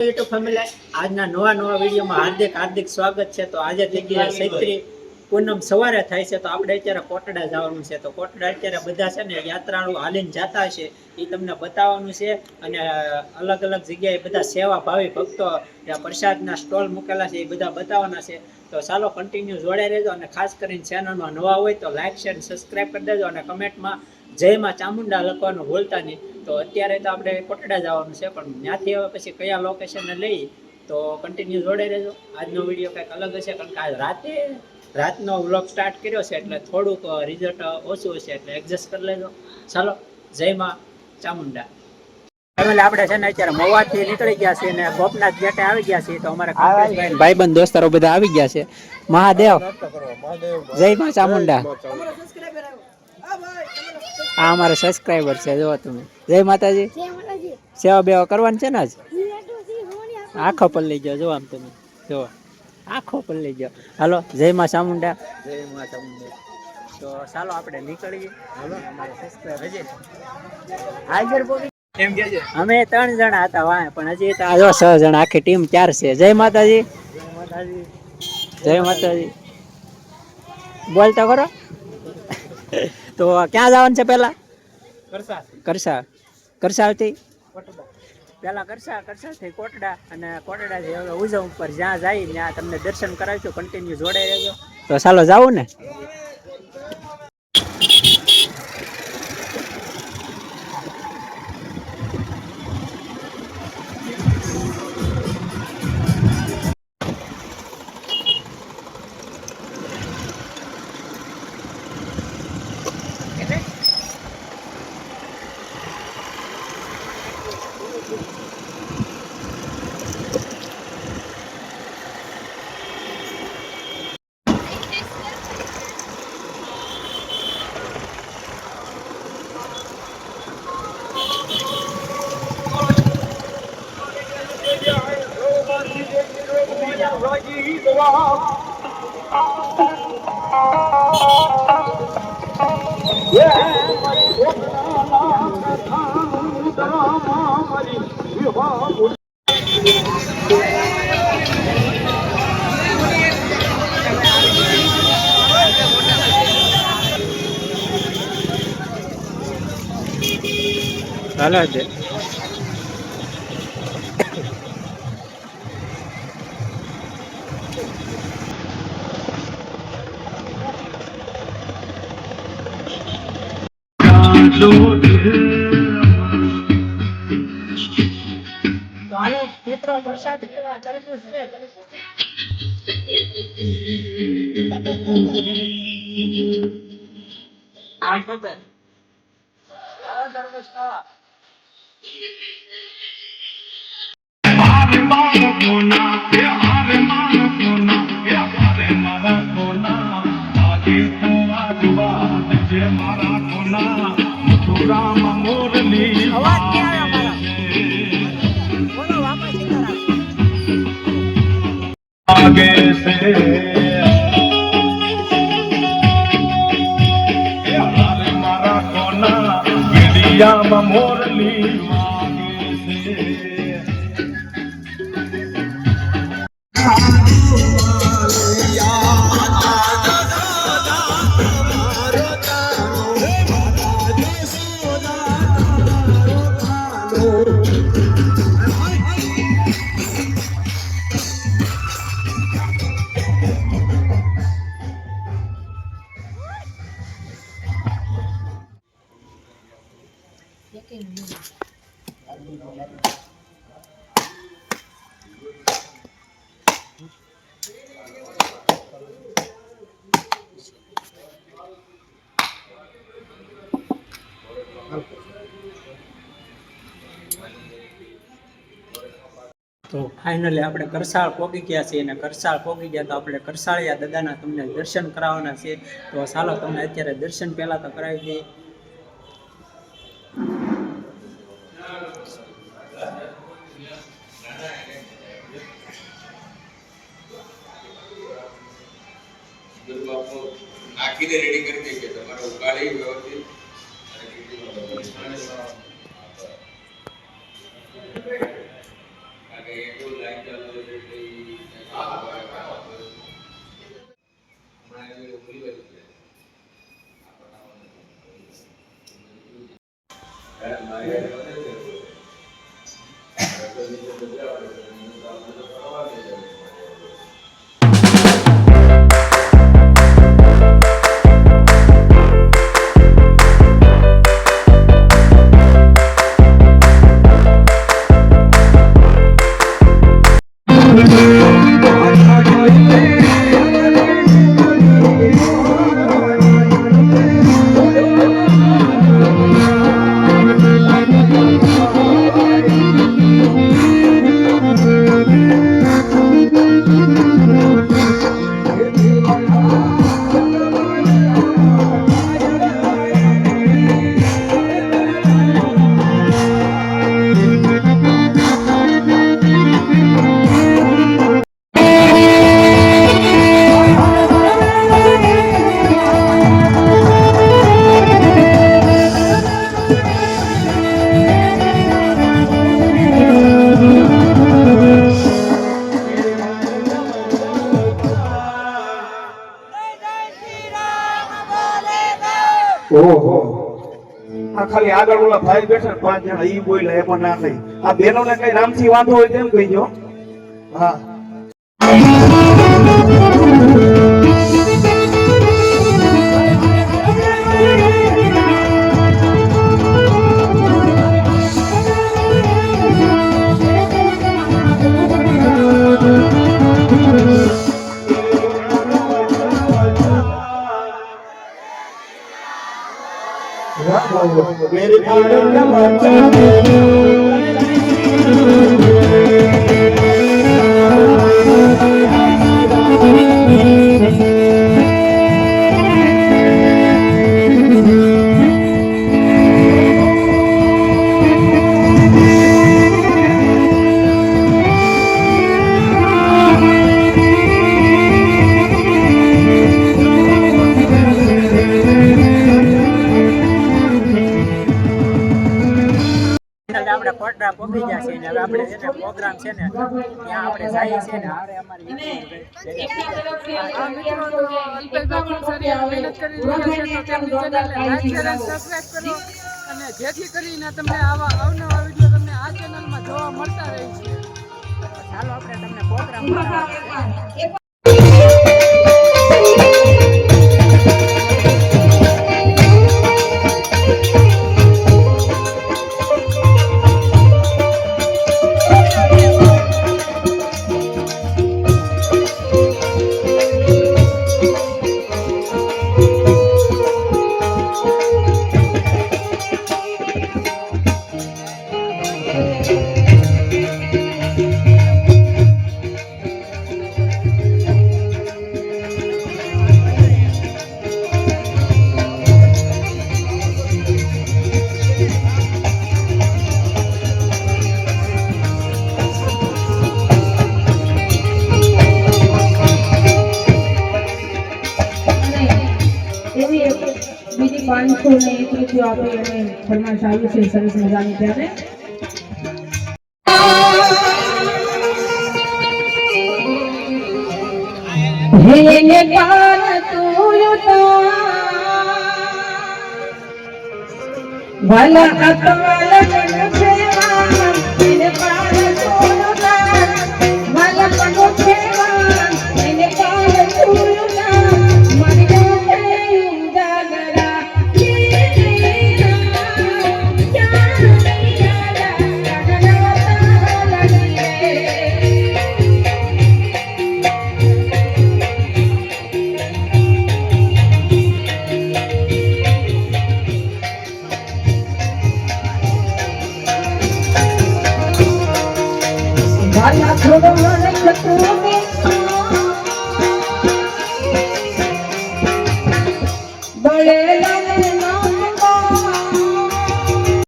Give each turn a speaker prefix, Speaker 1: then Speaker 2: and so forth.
Speaker 1: YouTube family આજના નવા વિડીયોમાં હાર્દિક સ્વાગત છે. તો આજે થઈ ગયા ચૈત્રી પૂનમ સવારે થાય છે, તો આપણે અત્યારે કોટડા જવાનું છે. તો કોટડા અત્યારે બધા છે ને યાત્રાળુ હાલીને જતા છે, એ તમને બતાવવાનું છે. અને અલગ અલગ જગ્યાએ બધા સેવા ભાવી ભક્તો ત્યાં પ્રસાદના સ્ટોલ મૂકેલા છે, એ બધા બતાવવાના છે. તો ચાલો કન્ટિન્યુ જોડાઈ રહેજો, અને ખાસ કરીને ચેનલમાં નવા હોય તો લાઈક શેર સબસ્ક્રાઈબ કરી દેજો, અને કમેન્ટમાં જય માં ચામુંડા લખવાનું ભૂલતા નહીં. તો અત્યારે તો આપણે કોટડા જવાનું છે, પણ ત્યાંથી હવે પછી કયા લોકેશનને લઈ તો કન્ટિન્યુ જોડાઈ રહેજો. આજનો વિડીયો કંઈક અલગ હશે, કારણ કે આજ રાતનો વ્લોગ સ્ટાર્ટ કર્યો છે, એટલે થોડુંક રિઝલ્ટ ઓછું હશે, એટલે એડજસ્ટ કરી લેજો. ચાલો, જય માં ચામુંડા. આપણે છે ને અત્યારે મવાથી નીકળી ગયા છીએ અને ગોપનાથ ગેટે આવી ગયા છીએ. તો અમારા ભાઈબંધ દોસ્તારો બધા આવી ગયા છે. મહાદેવ, જય માં ચામુંડા. આ અમારા સબસ્ક્રાઈબર છે, જો તમે. જય માતાજી. સેવા બેવા કરવાની છે ને આજ. આખો પર લઈ જાઓ, જો આમ તમે જો આખો પર લઈ જાઓ. હાલો, જય માં ચામુંડા. જય માં ચામુંડા. તો ચાલો આપણે નીકળીએ. હાલો, અમારા સબસ્ક્રાઈબર હજી હાજર બોલી એમ કે છે. અમે 3 જણા હતા વાહ, પણ હજી તો જો 6 જણા આખી ટીમ 4 છે. જય માતાજી. જય માતાજી. જય માતાજી. બોલતા કરો. તો ક્યાં જવાનું છે પેલા? કરસાલથી પેલા કરસાલથી કોટડા, અને કોટડાથી હવે ઉજમ ઉપર જ્યાં જાય ત્યાં તમને દર્શન કરાવીશું. કન્ટિન્યુ જોડાઈ રહેજો. તો ચાલો જાવું ને. હાલો છે. મિત્રો વરસાદ
Speaker 2: आगे से मारा कोना मीडिया मोरली
Speaker 1: તો ફાઇનલી આપણે કરસાળ પહોંચી ગયા છીએ, અને કરસાળ પહોંચી ગયા તો આપણે કરસાળિયા દાદાના તમને દર્શન કરાવવાના છે. તો ચાલો તમને અત્યારે દર્શન પહેલાં તો કરાવી દઈએ.
Speaker 3: આખીને રેડી કરી દઈએ કે તમારે ઉકાળી વ્યવસ્થિત અને
Speaker 4: ઓહો આ ખાલી આગળ ઓલા ભાઈ બેઠા ને 5 જણા ઈ બોલ્યા એમાં ના નહીં આ બેનોને કઈ રામથી વાંધો હોય તેમ કહીજો હા मेरी
Speaker 1: આપણે કોટડા પહોંચી ગયા છે ને હવે આપણે છે ને પ્રોગ્રામ છે ને ત્યાં આપણે જઈએ છીએ ને હારે અમારી
Speaker 5: અને જેથી કરીને તમને આવા અવનવા વિડીયો તમને આ ચેનલમાં જોવા મળતા રહે છે.
Speaker 1: ચાલો આપણે તમને પ્રોગ્રામ બતાવીએ.
Speaker 6: બીજી 501 રૂપિયા આપી અને ફરમાઈશ આવી છે સરસ મજાની ત્યારે હે પાર તું ભલા અતવાલ મન સેવા હે પાર તું ભલા મન સેવા હે પાર તું Bala,